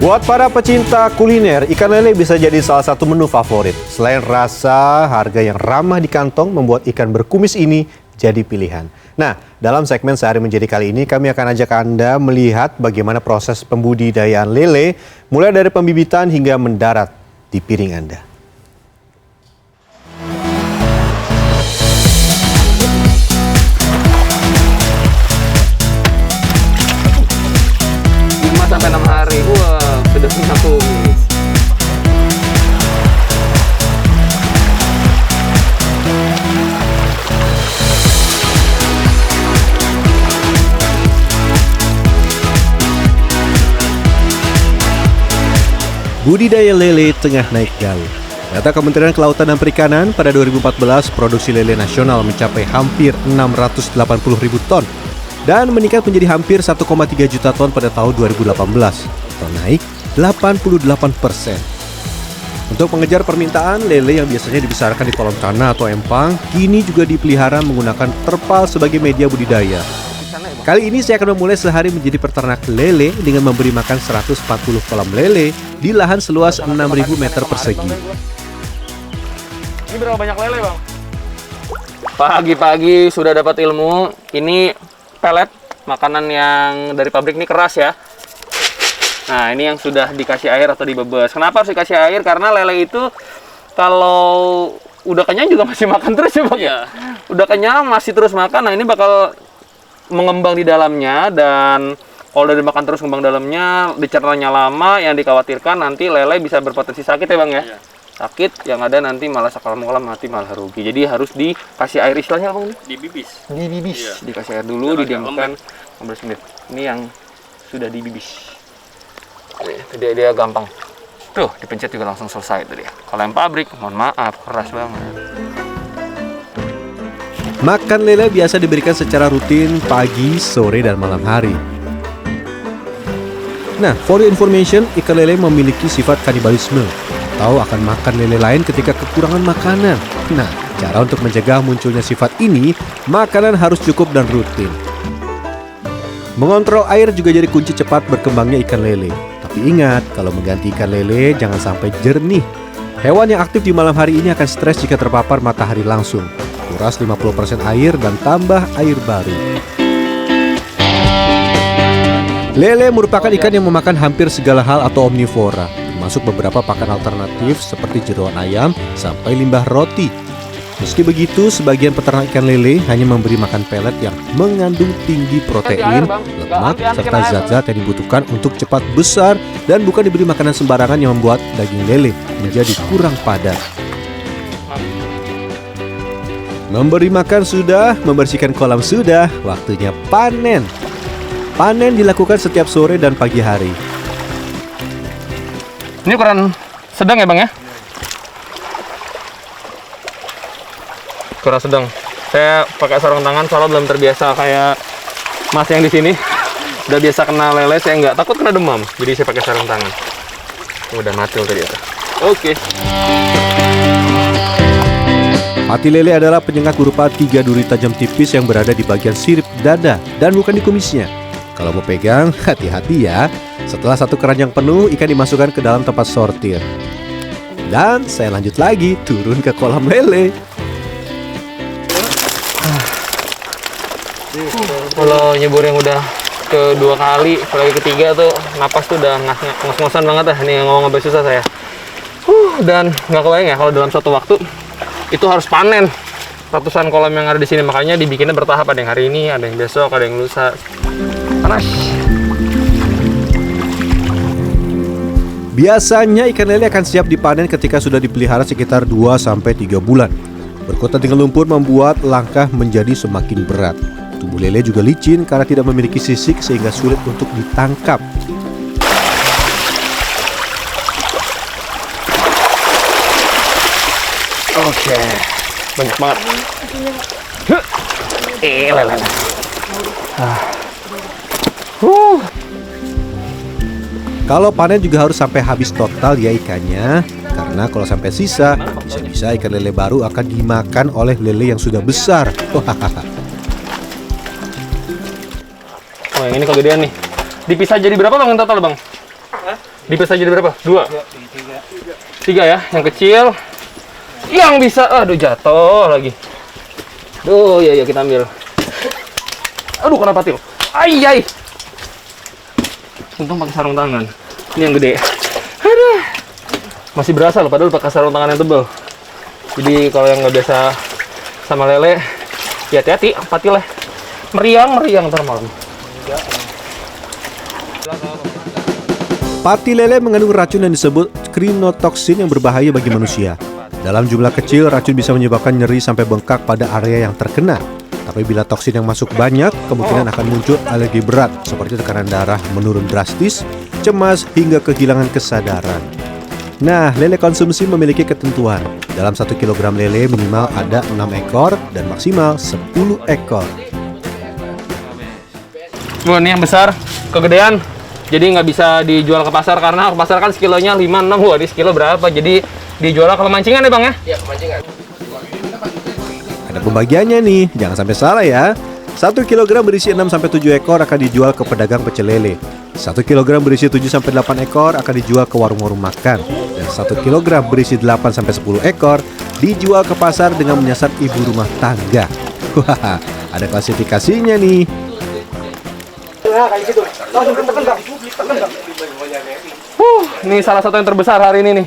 Buat para pecinta kuliner, ikan lele bisa jadi salah satu menu favorit. Selain rasa, harga yang ramah di kantong membuat ikan berkumis ini jadi pilihan. Nah, dalam segmen Sehari Menjadi kali ini, kami akan ajak Anda melihat bagaimana proses pembudidayaan lele, mulai dari pembibitan hingga mendarat di piring Anda. 5-6 hari, wah, sudah punya kumis. Budidaya lele tengah naik daun. Data Kementerian Kelautan dan Perikanan, pada 2014 produksi lele nasional mencapai hampir 680.000 ton dan meningkat menjadi hampir 1,3 juta ton pada tahun 2018 atau naik 88%. Untuk mengejar permintaan, lele yang biasanya dibesarkan di kolam tanah atau empang kini juga dipelihara menggunakan terpal sebagai media budidaya. Kali ini saya akan memulai sehari menjadi peternak lele dengan memberi makan 140 kolam lele di lahan seluas 6.000 meter persegi. Ini berapa banyak lele, Bang? Pagi-pagi sudah dapat ilmu. Ini pelet, makanan yang dari pabrik ini keras ya. Nah, ini yang sudah dikasih air atau dibebes. Kenapa harus dikasih air? Karena lele itu kalau udah kenyang juga masih makan terus ya, Bang? Iya. Udah kenyang masih terus makan. Nah, ini bakal mengembang di dalamnya, dan kalau udah dimakan terus ngembang dalamnya, dicernanya lama, yang dikhawatirkan nanti lele bisa berpotensi sakit ya, Bang ya? Iya. Sakit, yang ada nanti malah sakal-malam mati, malah rugi. Jadi harus dikasih air, istilahnya Bang? Dibibis. Dibibis. Iya. Dikasih air dulu, didiamkan 15 menit. Ini yang sudah dibibis. Itu dia gampang. Tuh, dipencet juga langsung selesai itu dia. Kalau yang pabrik, mohon maaf, keras banget. Makan lele biasa diberikan secara rutin pagi, sore, dan malam hari. Nah, for your information, ikan lele memiliki sifat kanibalisme atau akan makan lele lain ketika kekurangan makanan. Nah, cara untuk mencegah munculnya sifat ini, makanan harus cukup dan rutin. Mengontrol air juga jadi kunci cepat berkembangnya ikan lele. Tapi ingat, kalau mengganti ikan lele jangan sampai jernih. Hewan yang aktif di malam hari ini akan stres jika terpapar matahari langsung. Kuras 50% air dan tambah air baru. Lele merupakan ikan yang memakan hampir segala hal atau omnivora, termasuk beberapa pakan alternatif seperti jeroan ayam sampai limbah roti. Meski begitu, sebagian peternak ikan lele hanya memberi makan pelet yang mengandung tinggi protein, lemak, serta zat-zat yang dibutuhkan untuk cepat besar, dan bukan diberi makanan sembarangan yang membuat daging lele menjadi kurang padat. Memberi makan sudah, membersihkan kolam sudah, waktunya panen. Panen dilakukan setiap sore dan pagi hari. Ini ukuran sedang ya, Bang ya? Ukuran sedang. Saya pakai sarung tangan soalnya belum terbiasa kayak Mas yang di sini. Udah biasa kena lele, saya nggak takut kena demam. Jadi saya pakai sarung tangan. Udah mati tadi ya. Oke. Hati lele adalah penyengat berupa 3 duri tajam tipis yang berada di bagian sirip dada dan bukan di kumisnya. Kalau mau pegang, hati-hati ya. Setelah satu keranjang penuh, ikan dimasukkan ke dalam tempat sortir. Dan saya lanjut lagi turun ke kolam lele. Kalau nyebur yang udah kedua kali, apalagi ketiga tuh napas tuh udah ngos-ngosan banget. Ini ngomong agak susah saya. Dan nggak kebayang ya kalau dalam suatu waktu itu harus panen ratusan kolam yang ada di sini. Makanya dibikinnya bertahap, ada yang hari ini, ada yang besok, ada yang lusa. Panas. Biasanya ikan lele akan siap dipanen ketika sudah dipelihara sekitar 2-3 bulan. Berkutat dengan lumpur membuat langkah menjadi semakin berat. Tubuh lele juga licin karena tidak memiliki sisik sehingga sulit untuk ditangkap. Oke, banyak banget. Lele. Kalau panen juga harus sampai habis total ya ikannya, karena kalau sampai sisa, bisa-bisa ikan lele baru akan dimakan oleh lele yang sudah besar. Oh, yang ini kegedean nih. Dipisah jadi berapa, Bang, total, Bang? Dipes aja berapa? 2? 3 ya, yang kecil. Yang bisa, aduh jatuh lagi. Duh, ya kita ambil. Aduh, kena patil. Ai. Untung pakai sarung tangan. Ini yang gede. Aduh. Masih berasa loh, padahal pakai sarung tangan yang tebal. Jadi kalau yang nggak biasa sama lele, ya hati-hati patilnya. Meriang ntar malam. Pati lele mengandung racun yang disebut crinotoksin yang berbahaya bagi manusia. Dalam jumlah kecil, racun bisa menyebabkan nyeri sampai bengkak pada area yang terkena. Tapi bila toksin yang masuk banyak, kemungkinan akan muncul alergi berat seperti tekanan darah menurun drastis, cemas, hingga kehilangan kesadaran. Nah, lele konsumsi memiliki ketentuan. Dalam 1 kg lele minimal ada 6 ekor dan maksimal 10 ekor. Ini yang besar, kegedean. Jadi nggak bisa dijual ke pasar karena ke pasar kan sekilonya 5-6. Wah, di sekilo berapa? Jadi dijual ke pemancingan ya Bang ya? Iya, pemancingan. Ada pembagiannya nih, jangan sampai salah ya. 1 kg berisi 6-7 ekor akan dijual ke pedagang pecel lele. 1 kg berisi 7-8 ekor akan dijual ke warung-warung makan. Dan 1 kg berisi 8-10 ekor dijual ke pasar dengan menyasar ibu rumah tangga. Wah, ada klasifikasinya nih. Ini salah satu yang terbesar hari ini nih.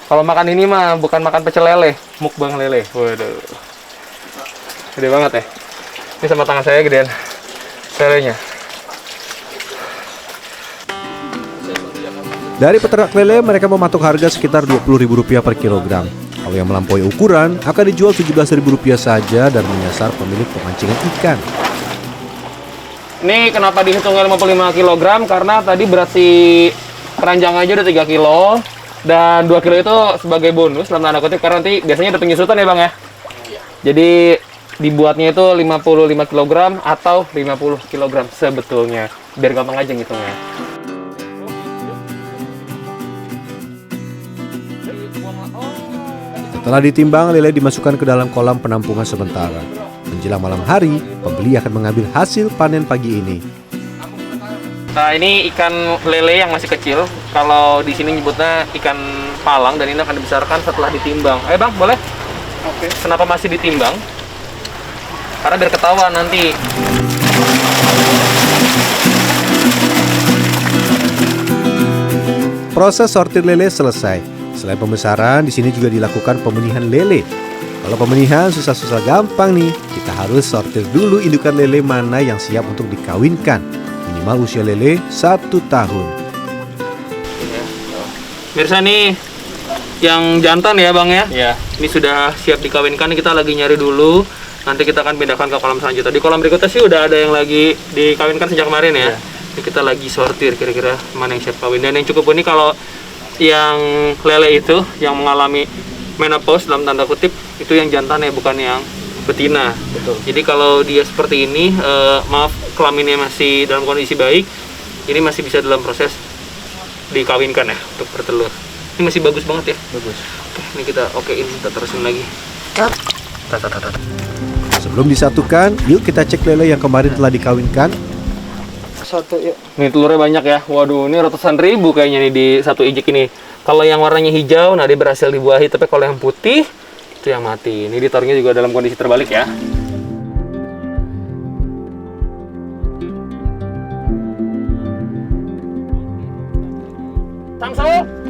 Kalau makan ini mah bukan makan pecel lele, mukbang lele. Waduh. Gede banget ya. Ini sama tangan saya gedean lelenya. Dari peternak lele, mereka mematok harga sekitar Rp20.000 per kilogram. Kalau yang melampaui ukuran, akan dijual Rp17.000 saja dan menyasar pemilik pemancingan ikan. Ini kenapa dihitungnya 55 kg? Karena tadi berat si keranjang aja udah 3 kilo. Dan 2 kilo itu sebagai bonus dalam tanda kutip karena nanti biasanya ada penyusutan ya Bang ya? Jadi dibuatnya itu 55 kg atau 50 kg sebetulnya. Biar gampang aja ngitungnya. Setelah ditimbang, lele dimasukkan ke dalam kolam penampungan sementara. Menjelang malam hari, pembeli akan mengambil hasil panen pagi ini. Nah, ini ikan lele yang masih kecil. Kalau di sini nyebutnya ikan palang dan ini akan dibesarkan setelah ditimbang. Ayo Bang, boleh? Oke. Kenapa masih ditimbang? Karena biar ketahuan nanti. Proses sortir lele selesai. Selain pembesaran, di sini juga dilakukan pemenihan lele. Kalau pemenihan susah-susah gampang nih. Kita harus sortir dulu indukan lele mana yang siap untuk dikawinkan. Minimal usia lele 1 tahun. Mirsa nih yang jantan ya Bang ya? Iya. Ini sudah siap dikawinkan, kita lagi nyari dulu. Nanti kita akan pindahkan ke kolam selanjutnya. Di kolam berikutnya sih udah ada yang lagi dikawinkan sejak kemarin ya. Ini kita lagi sortir kira-kira mana yang siap kawin. Dan yang cukup unik kalau yang lele itu yang mengalami menopause dalam tanda kutip itu yang jantan ya, bukan yang betina. Betul. Jadi kalau dia seperti ini, maaf kelaminnya masih dalam kondisi baik, ini masih bisa dalam proses dikawinkan ya untuk bertelur. Ini masih bagus banget ya. Bagus. Oke, ini kita okein, kita terusin lagi. Sebelum disatukan, yuk kita cek lele yang kemarin telah dikawinkan. Satu yuk. Nih telurnya banyak ya. Waduh, ini ratusan ribu kayaknya nih di satu ijik ini. Kalau yang warnanya hijau, nah dia berhasil dibuahi. Tapi kalau yang putih, itu yang mati. Ini ditaruhnya juga dalam kondisi terbalik ya.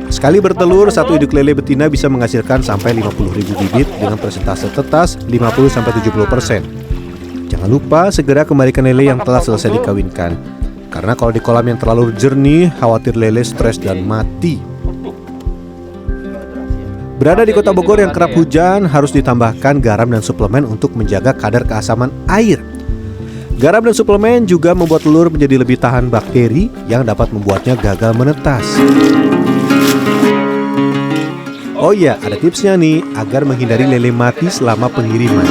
Sekali bertelur, satu induk lele betina bisa menghasilkan sampai 50.000 bibit dengan persentase tetas 50-70%. Jangan lupa segera kembalikan lele yang telah selesai dikawinkan. Karena kalau di kolam yang terlalu jernih, khawatir lele stres dan mati. Berada di kota Bogor yang kerap hujan, harus ditambahkan garam dan suplemen untuk menjaga kadar keasaman air. Garam dan suplemen juga membuat telur menjadi lebih tahan bakteri yang dapat membuatnya gagal menetas. Oh iya, ada tipsnya nih agar menghindari lele mati selama pengiriman.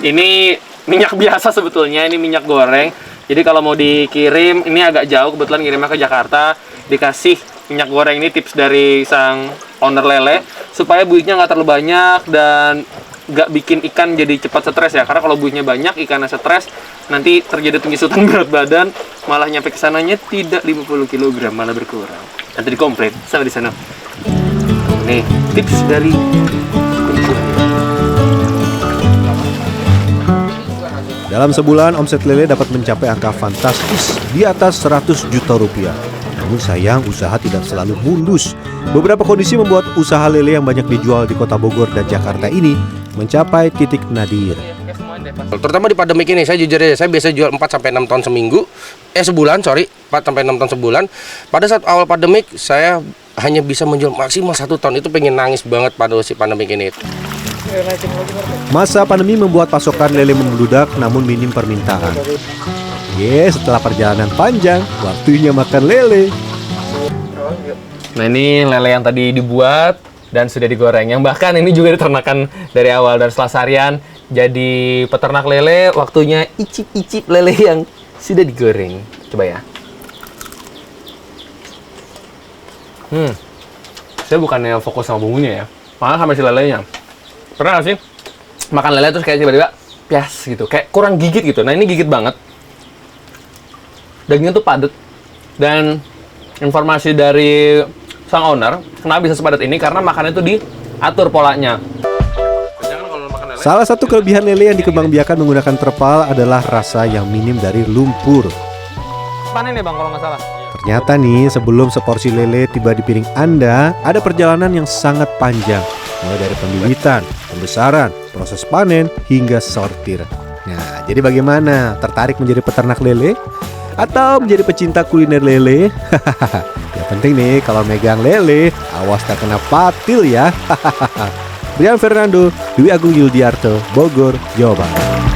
Ini minyak biasa sebetulnya, ini minyak goreng. Jadi kalau mau dikirim, ini agak jauh, kebetulan ngirimnya ke Jakarta. Dikasih minyak goreng, ini tips dari sang owner lele. Supaya buihnya nggak terlalu banyak dan nggak bikin ikan jadi cepat stres ya. Karena kalau buihnya banyak, ikannya stres, nanti terjadi penyusutan berat badan, malah nyampe kesananya tidak 50 kg, malah berkurang. Nanti dikomplain sama di sana. Nih, tips dari Dalam sebulan, omset lele dapat mencapai angka fantastis di atas 100 juta rupiah. Namun sayang, usaha tidak selalu mulus. Beberapa kondisi membuat usaha lele yang banyak dijual di kota Bogor dan Jakarta ini mencapai titik nadir. Terutama di pandemik ini, saya jujur aja, saya biasa jual 4-6 ton seminggu, sebulan, 4-6 ton sebulan. Pada saat awal pandemik, saya hanya bisa menjual maksimal 1 ton, itu pengen nangis banget pada si pandemik ini. Masa pandemi membuat pasokan lele membludak namun minim permintaan. Setelah perjalanan panjang, waktunya makan lele. Nah, ini lele yang tadi dibuat dan sudah digoreng. Yang bahkan ini juga diternakan dari awal, dari setelah seharian jadi peternak lele, waktunya icip-icip lele yang sudah digoreng. Coba ya. Saya bukannya fokus sama bumbunya ya, malah sama si lelenya. Pernah nggak sih makan lele terus kayak tiba-tiba pias gitu, kayak kurang gigit gitu. Nah, ini gigit banget. Dagingnya tuh padat. Dan informasi dari sang owner, kenapa bisa sepadat ini? Karena makannya itu diatur polanya. Salah satu kelebihan lele yang dikembangbiakan menggunakan terpal adalah rasa yang minim dari lumpur. Panen ya Bang kalau nggak salah. Ternyata nih, sebelum seporsi lele tiba di piring Anda, ada perjalanan yang sangat panjang. Mulai dari pembibitan, pembesaran, proses panen, hingga sortir. Nah, jadi bagaimana? Tertarik menjadi peternak lele? Atau menjadi pecinta kuliner lele? Yang penting nih, kalau megang lele, awas tak kena patil ya. Brian Fernando, Dwi Agung Yuldiarto, Bogor, Jawa Barat.